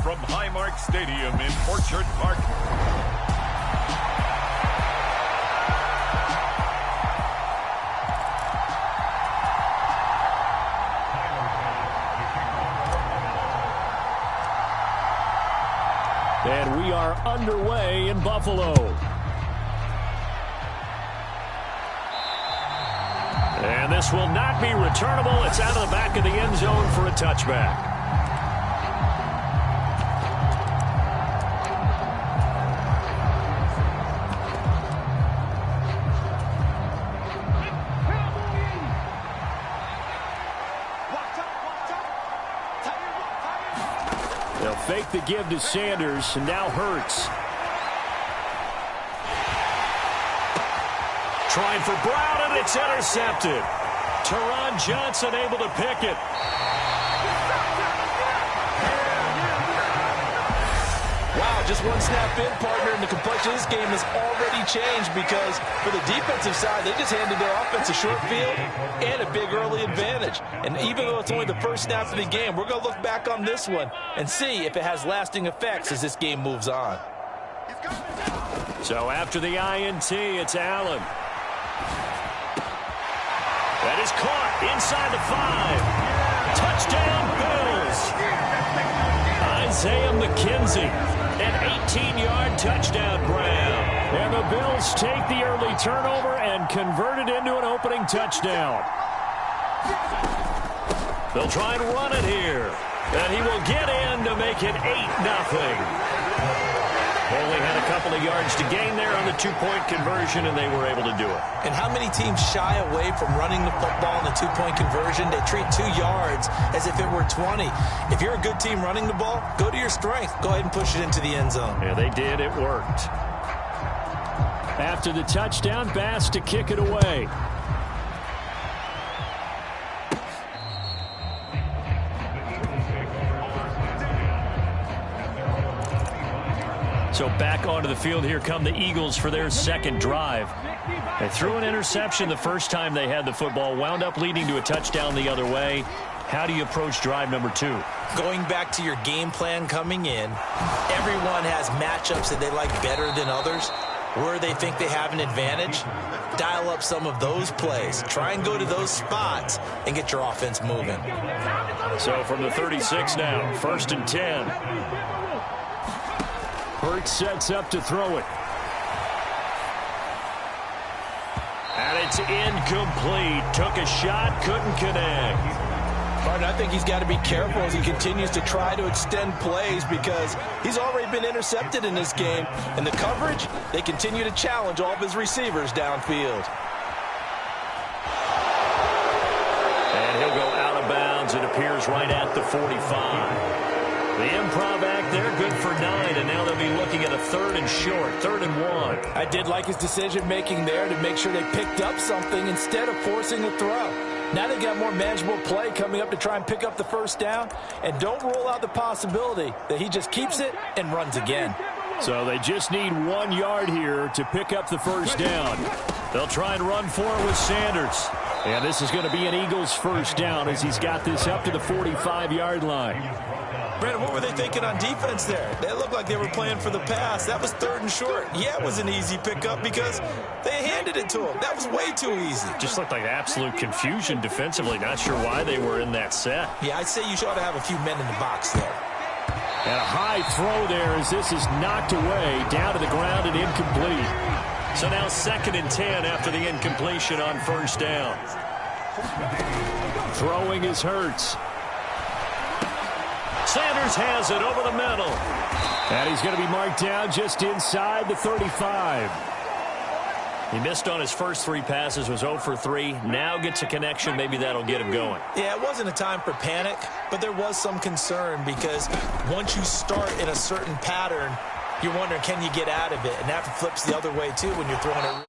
from Highmark Stadium in Orchard Park. And we are underway in Buffalo. And this will not be returnable. It's out of the back of the end zone for a touchback. They'll fake the give to Sanders, and now Hurts. Trying for Brown, and it's intercepted. Teron Johnson able to pick it. Wow, just one snap in, partner, and the complexion of this game has already changed because for the defensive side, they just handed their offense a short field and a big early advantage. And even though it's only the first snap of the game, we're going to look back on this one and see if it has lasting effects as this game moves on. So after the INT, it's Allen. That is caught inside the 5. Touchdown, Bills. Isaiah McKenzie, an 18-yard touchdown grab. And the Bills take the early turnover and convert it into an opening touchdown. They'll try and run it here. And he will get in to make it 8-0. Only had a couple of yards to gain there on the two-point conversion, and they were able to do it. And how many teams shy away from running the football in the two-point conversion? They treat 2 yards as if it were 20. If you're a good team running the ball, go to your strength. Go ahead and push it into the end zone. Yeah, they did. It worked. After the touchdown, Bass to kick it away. So back onto the field, here come the Eagles for their second drive. They threw an interception the first time they had the football, wound up leading to a touchdown the other way. How do you approach drive number 2? Going back to your game plan coming in, everyone has matchups that they like better than others. Where they think they have an advantage, dial up some of those plays. Try and go to those spots and get your offense moving. So from the 36 now, 1st and 10. Hurts sets up to throw it. And it's incomplete. Took a shot, couldn't connect. I think he's got to be careful as he continues to try to extend plays because he's already been intercepted in this game. And the coverage, they continue to challenge all of his receivers downfield. And he'll go out of bounds. It appears right at the 45. The improv act there, good for 9, and now they'll be looking at a 3rd and short, 3rd and 1. I did like his decision-making there to make sure they picked up something instead of forcing a throw. Now they've got more manageable play coming up to try and pick up the first down, and don't rule out the possibility that he just keeps it and runs again. So they just need 1 yard here to pick up the first down. They'll try and run for it with Sanders. And this is going to be an Eagles first down as he's got this up to the 45-yard line. Brandon, what were they thinking on defense there? They looked like they were playing for the pass. That was 3rd and short. Yeah, it was an easy pickup because they handed it to him. That was way too easy. Just looked like absolute confusion defensively. Not sure why they were in that set. Yeah, I'd say you should have a few men in the box there. And a high throw there as this is knocked away, down to the ground and incomplete. So now 2nd and 10 after the incompletion on first down. Throwing is Hurts. Sanders has it over the middle. And he's going to be marked down just inside the 35. He missed on his first 3 passes, was 0 for 3. Now gets a connection. Maybe that'll get him going. Yeah, it wasn't a time for panic, but there was some concern because once you start in a certain pattern, you're wondering, can you get out of it? And that flips the other way, too, when you're throwing it.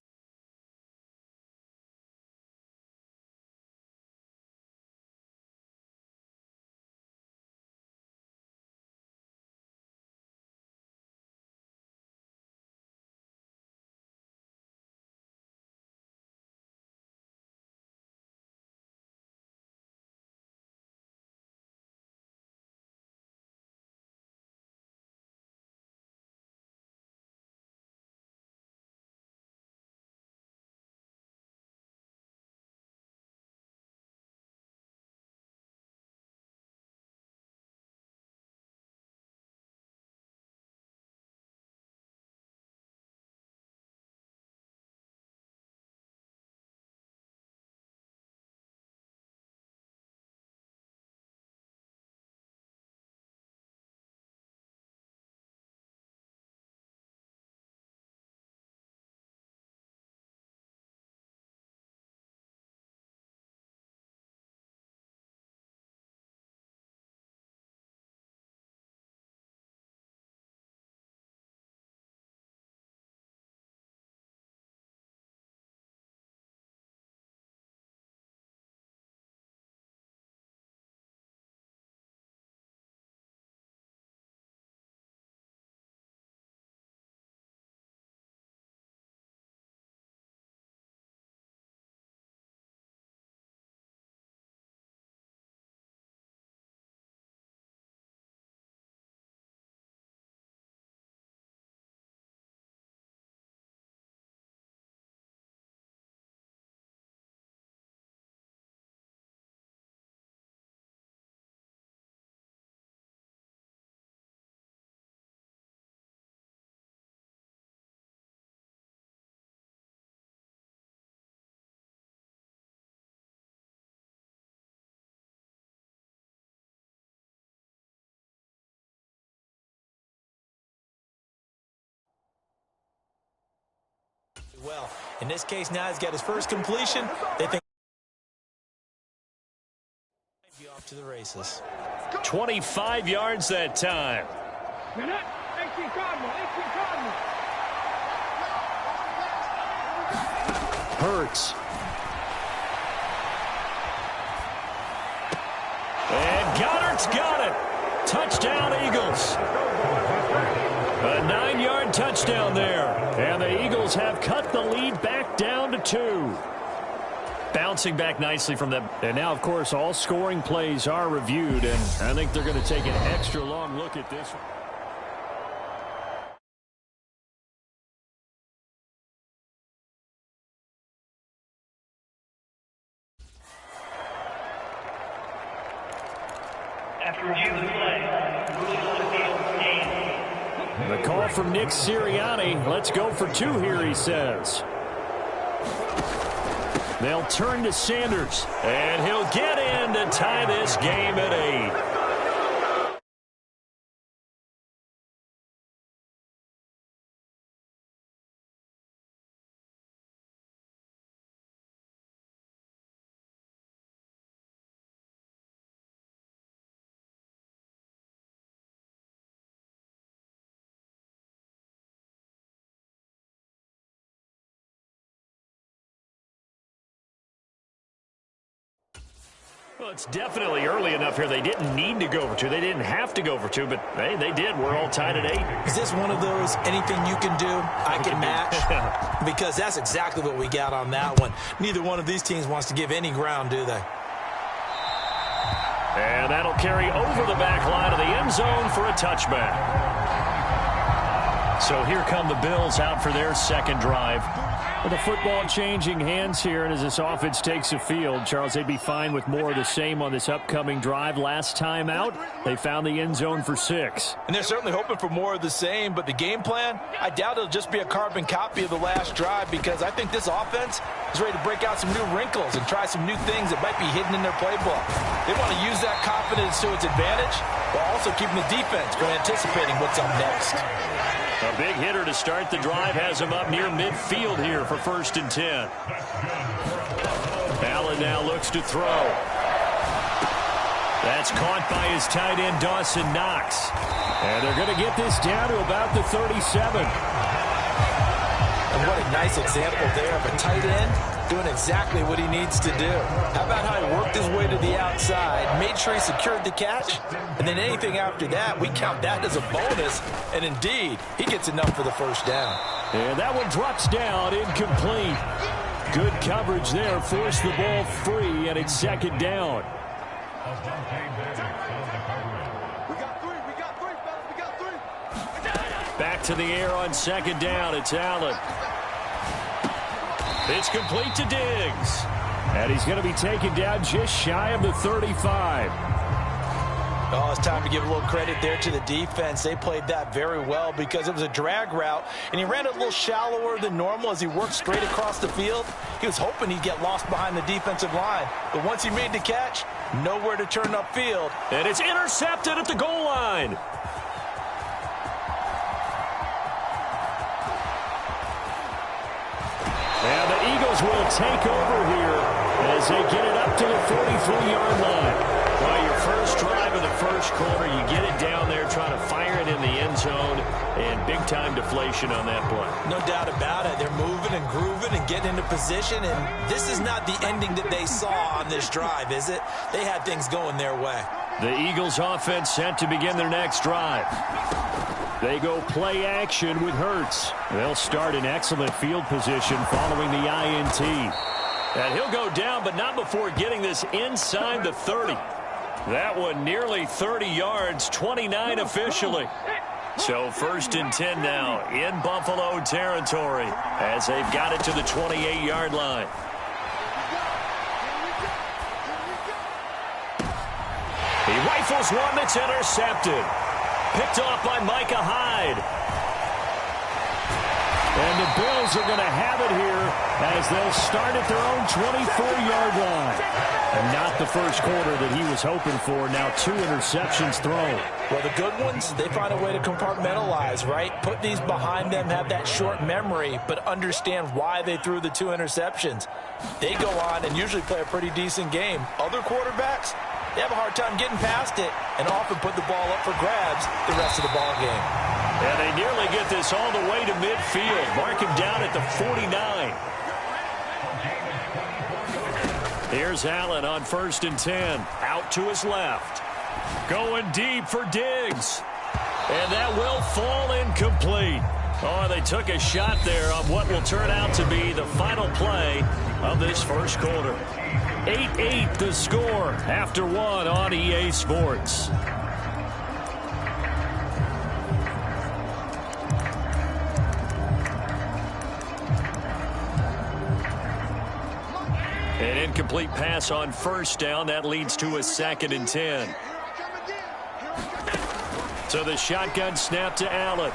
well. In this case, now he's got his first completion. They think he'll be off to the races. 25 yards that time. Hurts. And Goddard's got it. Touchdown, Eagles. A 9-yard touchdown there. And the Eagles have cut the lead back down to 2. Bouncing back nicely from them. And now, of course, all scoring plays are reviewed. And I think they're going to take an extra long look at this one. The call from Nick Sirianni. Let's go for 2 here, he says. They'll turn to Sanders, and he'll get in to tie this game at 8. Well, it's definitely early enough here. They didn't need to go for 2. They didn't have to go for 2, but hey, they did. We're all tied at 8. Is this one of those anything you can do, I can match? Because that's exactly what we got on that one. Neither one of these teams wants to give any ground, do they? And that'll carry over the back line of the end zone for a touchback. So here come the Bills out for their second drive. With the football changing hands here, and as this offense takes the field, Charles, they'd be fine with more of the same on this upcoming drive. Last time out, they found the end zone for 6. And they're certainly hoping for more of the same, but the game plan, I doubt it'll just be a carbon copy of the last drive, because I think this offense is ready to break out some new wrinkles and try some new things that might be hidden in their playbook. They want to use that confidence to its advantage, while also keeping the defense from anticipating what's up next. A big hitter to start the drive has him up near midfield here for 1st and 10. Allen now looks to throw. That's caught by his tight end, Dawson Knox. And they're going to get this down to about the 37. And what a nice example there of a tight end doing exactly what he needs to do. How about how he worked his way to the outside, made sure he secured the catch, and then anything after that, we count that as a bonus. And indeed, he gets enough for the first down. And that one drops down, incomplete. Good coverage there, forced the ball free, and it's 2nd down. Back to the air on 2nd down, it's Allen. It's complete to Diggs. And he's going to be taken down just shy of the 35. Oh, it's time to give a little credit there to the defense. They played that very well because it was a drag route, and he ran it a little shallower than normal as he worked straight across the field. He was hoping he'd get lost behind the defensive line. But once he made the catch, nowhere to turn upfield. And it's intercepted at the goal line. And the Eagles will take over here as they get it up to the 43-yard line. Well, your first drive of the first quarter, you get it down there, trying to fire it in the end zone, and big-time deflation on that play. No doubt about it. They're moving and grooving and getting into position, and this is not the ending that they saw on this drive, is it? They had things going their way. The Eagles offense set to begin their next drive. They go play action with Hurts. They'll start in excellent field position following the INT. And he'll go down, but not before getting this inside the 30. That one nearly 30 yards, 29 officially. So 1st and 10 now in Buffalo territory as they've got it to the 28-yard line. He rifles one that's intercepted. Picked off by Micah Hyde. And the Bills are going to have it here as they'll start at their own 24-yard line. And not the first quarter that he was hoping for. Now 2 interceptions thrown. Well, the good ones, they find a way to compartmentalize, right? Put these behind them, have that short memory, but understand why they threw the 2 interceptions. They go on and usually play a pretty decent game. Other quarterbacks, they have a hard time getting past it and often put the ball up for grabs the rest of the ball game. And they nearly get this all the way to midfield. Mark him down at the 49. Here's Allen on 1st and 10. Out to his left. Going deep for Diggs. And that will fall incomplete. Oh, they took a shot there on what will turn out to be the final play of this first quarter. 8-8 the score after 1 on EA Sports. An incomplete pass on 1st down. That leads to a 2nd and 10. So the shotgun snap to Allen.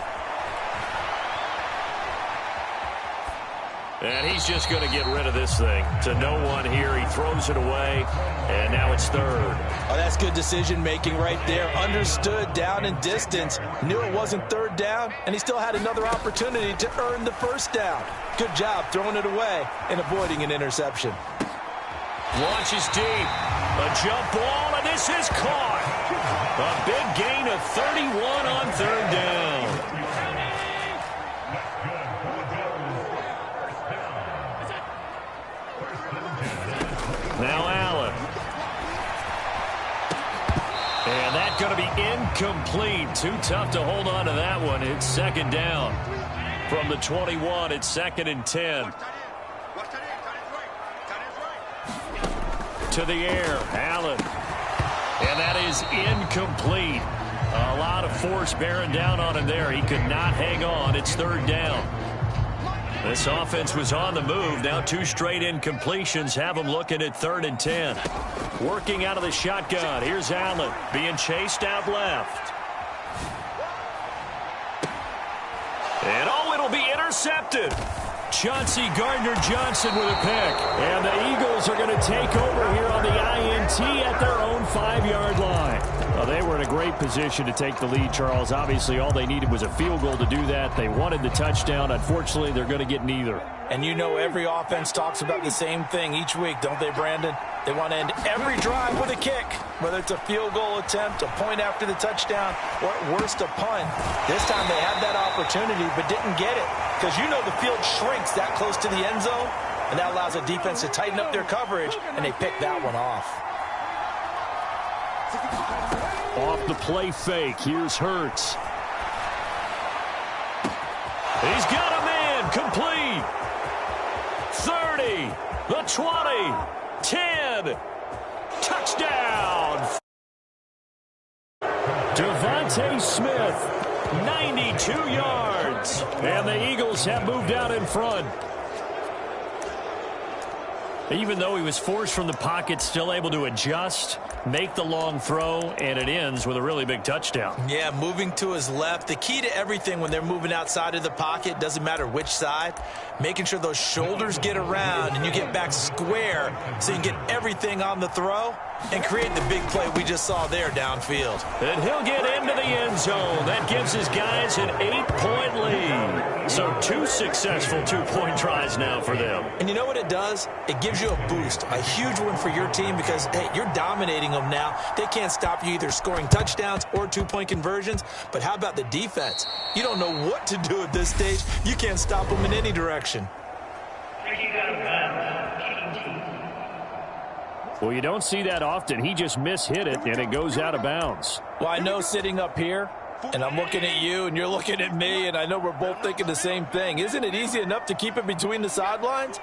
And he's just going to get rid of this thing. To no one here. He throws it away. And now it's 3rd. Oh, that's good decision-making right there. Understood down and distance. Knew it wasn't 3rd down. And he still had another opportunity to earn the 1st down. Good job throwing it away and avoiding an interception. Launches deep. A jump ball, and this is caught. A big gain of 31 on 3rd down. Now Allen. And that's going to be incomplete. Too tough to hold on to that one. It's 2nd down. From the 21, it's 2nd and 10. To the air, Allen. And that is incomplete. A lot of force bearing down on him there. He could not hang on. It's 3rd down. This offense was on the move. Now 2 straight incompletions have them looking at 3rd and 10. Working out of the shotgun. Here's Allen being chased out left. And oh, it'll be intercepted. Chauncey Gardner-Johnson with a pick. And the Eagles are going to take over here on the INT at their own 5-yard line. Well, they were in a great position to take the lead, Charles. Obviously, all they needed was a field goal to do that. They wanted the touchdown. Unfortunately, they're going to get neither. And you know every offense talks about the same thing each week, don't they, Brandon? They want to end every drive with a kick, whether it's a field goal attempt, a point after the touchdown, or at worst a punt. This time they had that opportunity but didn't get it because you know the field shrinks that close to the end zone, and that allows a defense to tighten up their coverage, and they pick that one off. Off the play fake, here's Hurts. He's got a man, complete. 30, the 20, 10, touchdown. Devontae Smith, 92 yards. And the Eagles have moved out in front. Even though he was forced from the pocket, still able to adjust, make the long throw, and it ends with a really big touchdown. Yeah, moving to his left. The key to everything when they're moving outside of the pocket, doesn't matter which side, making sure those shoulders get around and you get back square so you can get everything on the throw and create the big play we just saw there downfield. And he'll get into the end zone. That gives his guys an 8-point lead. So 2 successful 2-point tries now for them. And you know what it does? It gives you a boost, a huge one for your team because, hey, you're dominating them now. They can't stop you either scoring touchdowns or 2-point conversions. But how about the defense? You don't know what to do at this stage. You can't stop them in any direction. Well, you don't see that often. He just mishit it, and it goes out of bounds. Well, I know sitting up here, and I'm looking at you, and you're looking at me, and I know we're both thinking the same thing. Isn't it easy enough to keep it between the sidelines?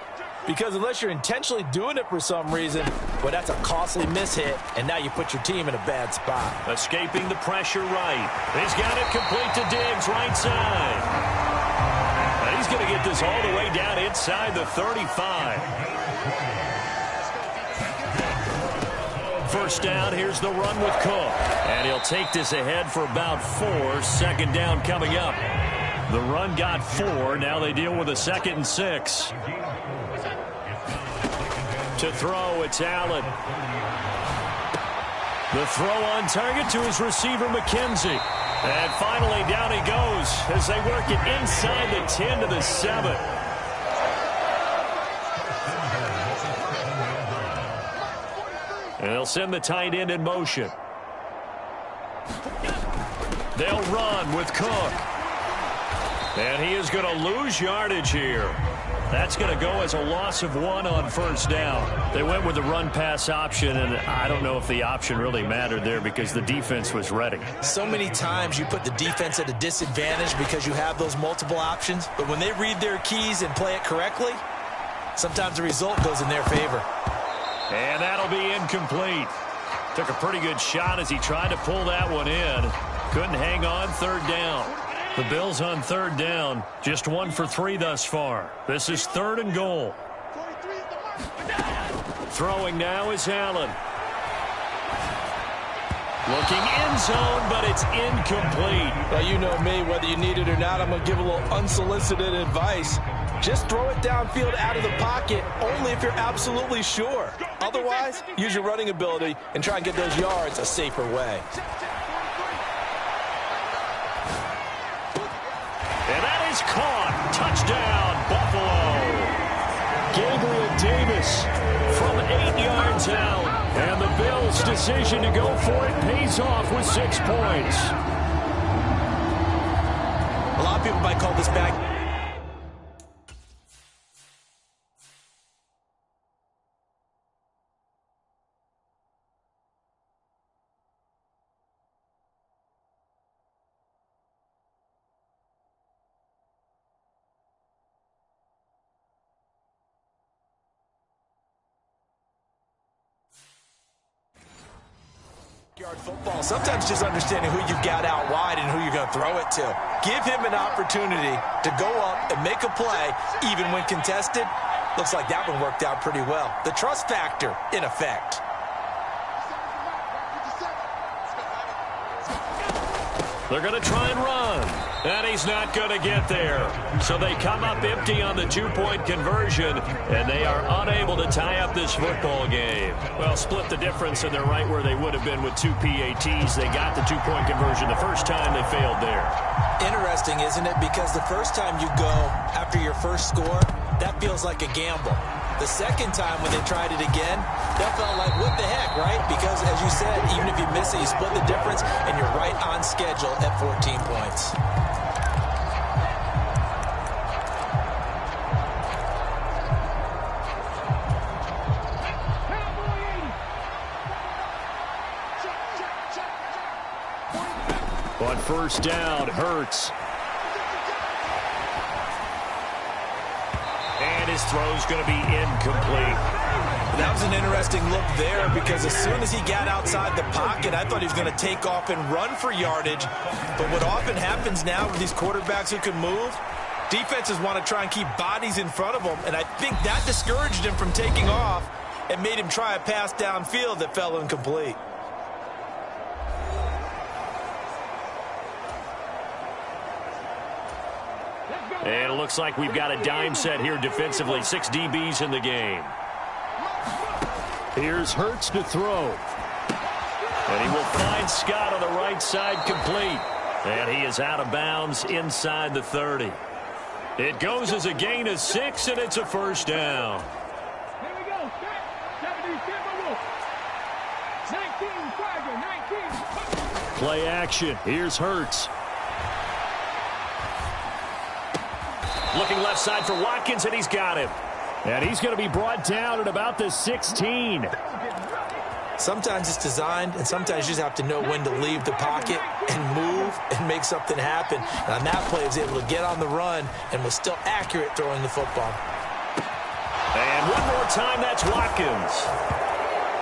Because unless you're intentionally doing it for some reason, well, that's a costly mishit, and now you put your team in a bad spot. Escaping the pressure right. He's got it complete to Diggs, right side. And he's going to get this all the way down inside the 35. First down, here's the run with Cook. And he'll take this ahead for about 4. Second down coming up. The run got 4. Now they deal with a 2nd and 6. To throw, it's Allen. The throw on target to his receiver, McKenzie. And finally, down he goes as they work it inside the 10 to the 7. And they'll send the tight end in motion. They'll run with Cook. And he is going to lose yardage here. That's going to go as a loss of 1 on first down. They went with the run-pass option, and I don't know if the option really mattered there because the defense was ready. So many times you put the defense at a disadvantage because you have those multiple options, but when they read their keys and play it correctly, sometimes the result goes in their favor. And that'll be incomplete. Took a pretty good shot as he tried to pull that one in. Couldn't hang on, 3rd down. The Bills on 3rd down, just 1 for 3 thus far. This is 3rd and goal. Throwing now is Allen. Looking end zone, but it's incomplete. Well, you know me, whether you need it or not, I'm going to give a little unsolicited advice. Just throw it downfield out of the pocket, only if you're absolutely sure. Otherwise, use your running ability and try and get those yards a safer way. And that is caught. Touchdown, Buffalo. Gabriel Davis from 8 yards out. And the Bills' decision to go for it pays off with 6 points. A lot of people might call this back. Football. Sometimes just understanding who you've got out wide and who you're going to throw it to. Give him an opportunity to go up and make a play, even when contested. Looks like that one worked out pretty well. The trust factor in effect. They're going to try and run. And he's not going to get there. So they come up empty on the 2-point conversion, and they are unable to tie up this football game. Well, split the difference, and they're right where they would have been with 2 PATs. They got the 2-point conversion the first time. They failed there. Interesting, isn't it? Because the first time you go after your first score, that feels like a gamble. The second time when they tried it again, that felt like, what the heck, right? Because, as you said, even if you miss it, you split the difference, and you're right on schedule at 14 points. On first down, Hurts. And his throw's going to be incomplete. That was an interesting look there because as soon as he got outside the pocket, I thought he was going to take off and run for yardage. But what often happens now with these quarterbacks who can move, defenses want to try and keep bodies in front of them, and I think that discouraged him from taking off and made him try a pass downfield that fell incomplete. And it looks like we've got a dime set here defensively. 6 DBs in the game. Here's Hurts to throw. And he will find Scott on the right side complete. And he is out of bounds inside the 30. It goes as a gain of 6, and it's a first down. Here we go. 19. Play action. Here's Hurts. Looking left side for Watkins, and he's got him. And he's going to be brought down at about the 16. Sometimes it's designed, and sometimes you just have to know when to leave the pocket and move and make something happen. And on that play, he was able to get on the run and was still accurate throwing the football. And one more time, that's Watkins.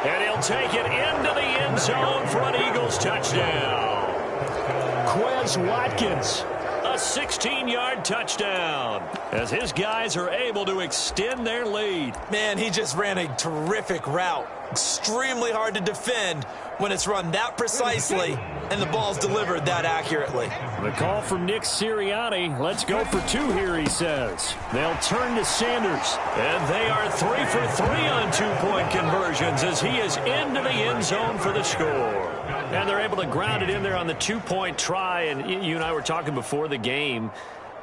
And he'll take it into the end zone for an Eagles touchdown. Quez Watkins, a 16-yard touchdown as his guys are able to extend their lead. Man, he just ran a terrific route. Extremely hard to defend when it's run that precisely and the ball's delivered that accurately. The call from Nick Sirianni. Let's go for 2 here, he says. They'll turn to Sanders. And they are 3 for 3 on 2-point conversions as he is into the end zone for the score. And they're able to ground it in there on the 2-point try. And you and I were talking before the game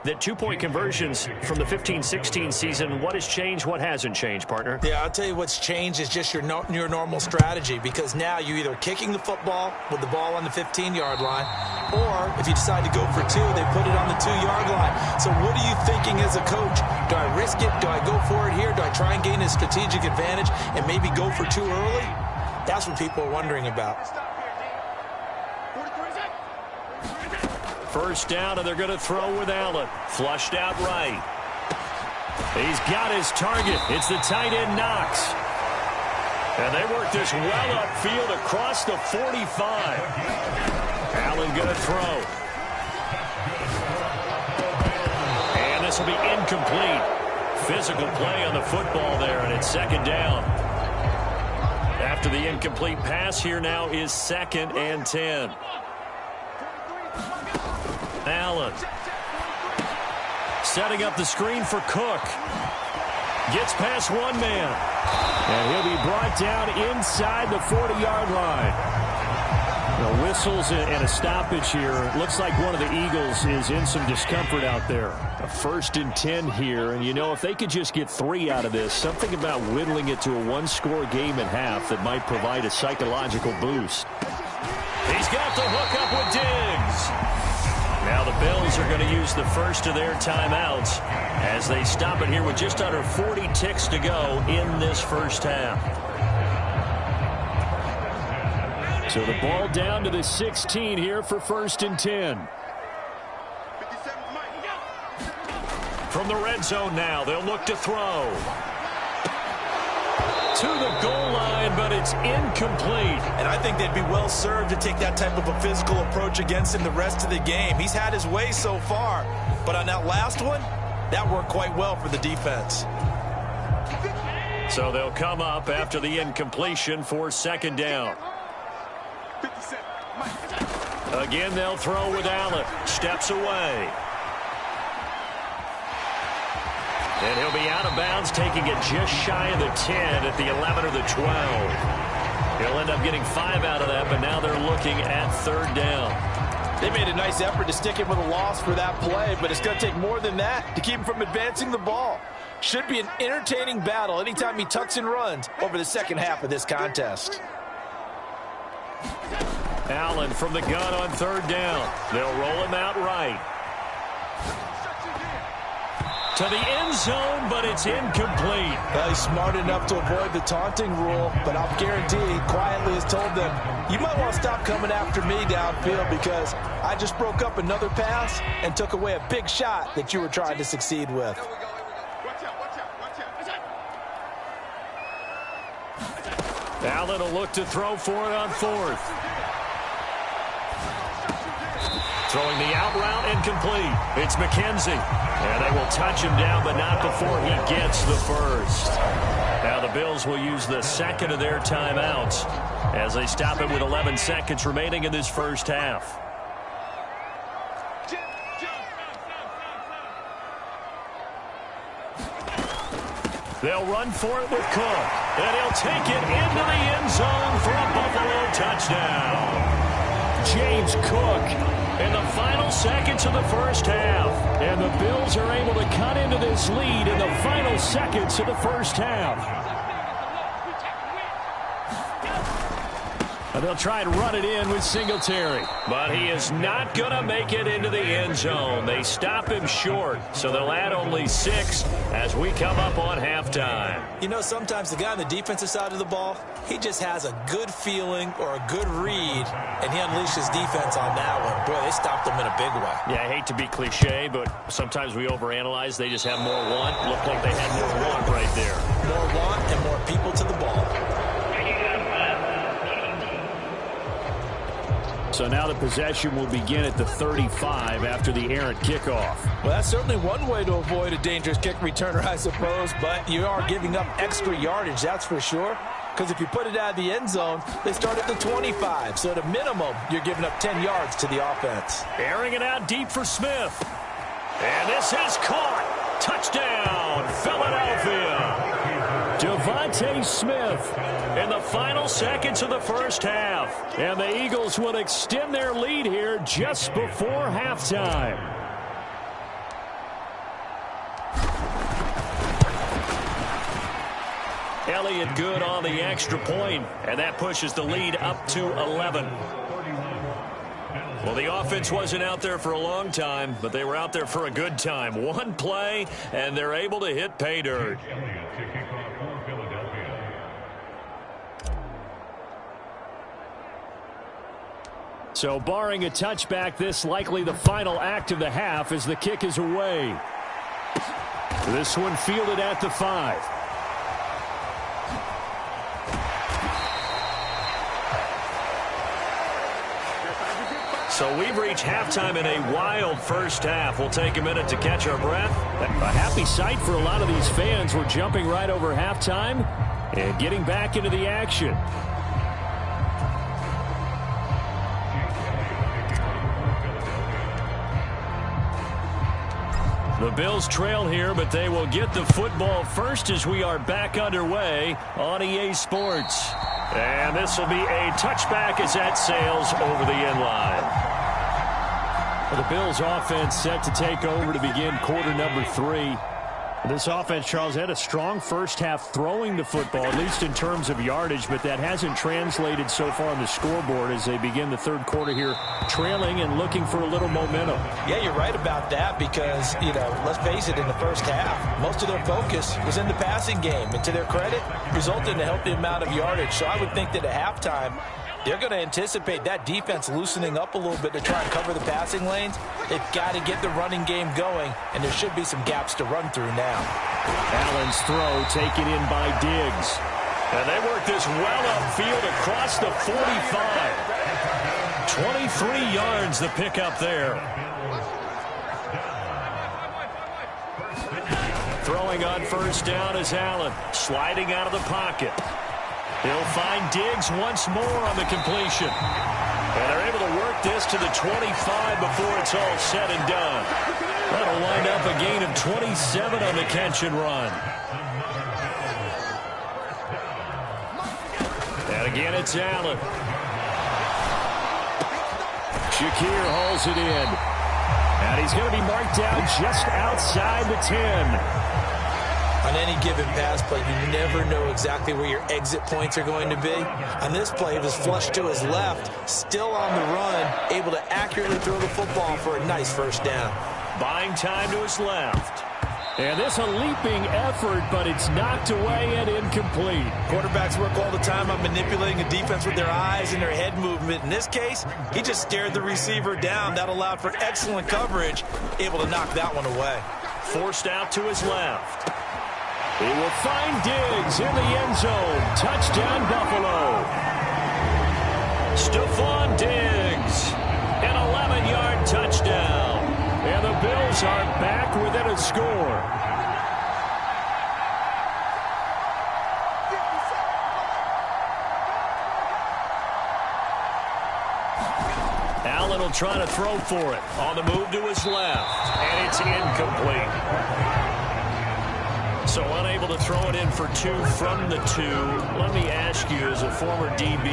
that 2-point conversions from the 15-16 season, what has changed, what hasn't changed, partner? Yeah, I'll tell you what's changed is just your normal strategy, because now you're either kicking the football with the ball on the 15-yard line, or if you decide to go for 2, they put it on the 2-yard line. So what are you thinking as a coach? Do I risk it? Do I go for it here? Do I try and gain a strategic advantage and maybe go for 2 early? That's what people are wondering about. First down, and they're going to throw with Allen. Flushed out right. He's got his target. It's the tight end Knox. And they work this well upfield across the 45. Allen going to throw. And this will be incomplete. Physical play on the football there, and it's second down. After the incomplete pass, here now is 2nd and 10. Allen setting up the screen for Cook. Gets past one man. And he'll be brought down inside the 40-yard line. The whistles and a stoppage here. Looks like one of the Eagles is in some discomfort out there. A 1st and 10 here. And, you know, if they could just get 3 out of this, something about whittling it to a 1-score game at half that might provide a psychological boost. He's got the hook up with Diggs. Now the Bills are going to use the first of their timeouts as they stop it here with just under 40 ticks to go in this first half. So the ball down to the 16 here for 1st and 10. From the red zone now, they'll look to throw. To the goal line, but it's incomplete. And I think they'd be well served to take that type of a physical approach against him the rest of the game. He's had his way so far, but on that last one, that worked quite well for the defense. So they'll come up after the incompletion for 2nd down. Again, they'll throw with Allen. Steps away. And he'll be out of bounds, taking it just shy of the 10 at the 11 or the 12. He'll end up getting 5 out of that, but now they're looking at 3rd down. They made a nice effort to stick him with a loss for that play, but it's going to take more than that to keep him from advancing the ball. Should be an entertaining battle anytime he tucks and runs over the second half of this contest. Allen from the gun on 3rd down. They'll roll him out right. To the end zone, but it's incomplete. Well, he's smart enough to avoid the taunting rule, but I'll guarantee he quietly has told them, you might want to stop coming after me downfield because I just broke up another pass and took away a big shot that you were trying to succeed with. Allen will look to throw for it on 4th. Throwing the out route incomplete. It's McKenzie. And they will touch him down, but not before he gets the first. Now the Bills will use the 2nd of their timeouts as they stop it with 11 seconds remaining in this first half. They'll run for it with Cook. And he'll take it into the end zone for a Buffalo touchdown. James Cook in the final seconds of the first half. And the Bills are able to cut into this lead in the final seconds of the first half. And they'll try and run it in with Singletary. But he is not going to make it into the end zone. They stop him short, so they'll add only 6 as we come up on halftime. You know, sometimes the guy on the defensive side of the ball, he just has a good feeling or a good read, and he unleashed his defense on that one. Boy, they stopped him in a big way. Yeah, I hate to be cliche, but sometimes we overanalyze. They just have more want. Looked like they had more want right there. More want and more people to the ball. So now the possession will begin at the 35 after the errant kickoff. Well, that's certainly one way to avoid a dangerous kick returner, I suppose, but you are giving up extra yardage, that's for sure. Because if you put it out of the end zone, they start at the 25. So at a minimum, you're giving up 10 yards to the offense. Airing it out deep for Smith. And this is caught. Touchdown, Philadelphia. Devontae Smith in the final seconds of the first half. And the Eagles will extend their lead here just before halftime. Elliott good on the extra point, and that pushes the lead up to 11. Well, the offense wasn't out there for a long time, but they were out there for a good time. One play, and they're able to hit pay dirt. So barring a touchback, this likely the final act of the half as the kick is away. This one fielded at the 5. So we've reached halftime in a wild first half. We'll take a minute to catch our breath. A happy sight for a lot of these fans. We're jumping right over halftime and getting back into the action. The Bills trail here, but they will get the football first as we are back underway on EA Sports. And this will be a touchback as that sails over the end line. Well, the Bills offense set to take over to begin quarter number 3. This offense, Charles, had a strong first half throwing the football, at least in terms of yardage, but that hasn't translated so far on the scoreboard as they begin the third quarter here, trailing and looking for a little momentum. Yeah, you're right about that because, let's face it, in the first half, most of their focus was in the passing game. And to their credit, resulted in a healthy amount of yardage. So I would think that at halftime, they're going to anticipate that defense loosening up a little bit to try and cover the passing lanes. They've got to get the running game going, and there should be some gaps to run through now. Allen's throw taken in by Diggs. And they work this well upfield across the 45. 23 yards the pickup there. Throwing on first down is Allen, sliding out of the pocket. He'll find Diggs once more on the completion. And they're able to work this to the 25 before it's all said and done. That'll wind up a gain of 27 on the catch and run. And again, it's Allen. Shakir hauls it in. And he's going to be marked down just outside the 10. On any given pass play, you never know exactly where your exit points are going to be. On this play, it was flushed to his left, still on the run, able to accurately throw the football for a nice first down. Buying time to his left. And this a leaping effort, but it's knocked away and incomplete. Quarterbacks work all the time on manipulating a defense with their eyes and their head movement. In this case, he just stared the receiver down. That allowed for excellent coverage, able to knock that one away. Forced out to his left. He will find Diggs in the end zone. Touchdown, Buffalo. Stephon Diggs, an 11-yard touchdown. And the Bills are back within a score. Allen will try to throw for it. On the move to his left. And it's incomplete. So unable to throw it in for 2 from the 2. Let me ask you, as a former DB,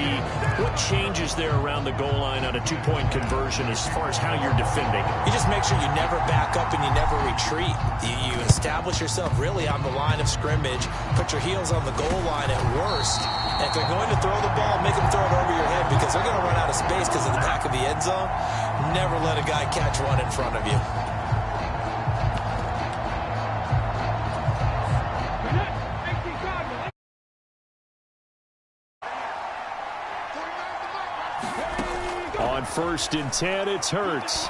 what changes there around the goal line on a 2-point conversion as far as how you're defending? You just make sure you never back up and you never retreat. You establish yourself really on the line of scrimmage, put your heels on the goal line at worst. And if they're going to throw the ball, make them throw it over your head because they're going to run out of space because of the back of the end zone. Never let a guy catch one in front of you. On 1st and 10, it's Hurts.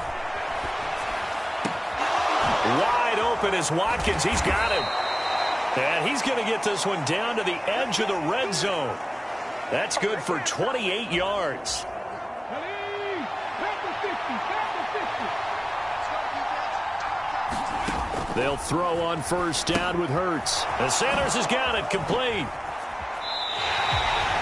Wide open is Watkins. He's got him. And he's going to get this one down to the edge of the red zone. That's good for 28 yards. They'll throw on first down with Hurts. And Sanders has got it complete.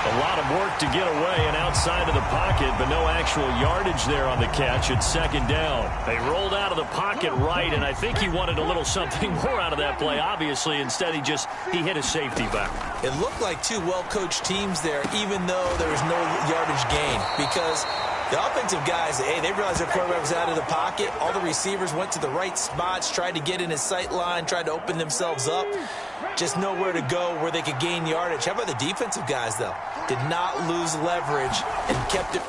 A lot of work to get away and outside of the pocket, but no actual yardage there on the catch. It's second down. They rolled out of the pocket right, and I think he wanted a little something more out of that play. Obviously, instead he hit a safety back. It looked like two well-coached teams there, even though there was no yardage gain, because the offensive guys, hey, they realized their quarterback was out of the pocket. All the receivers went to the right spots, tried to get in his sight line, tried to open themselves up. Just nowhere to go where they could gain yardage. How about the defensive guys, though? Did not lose leverage and kept it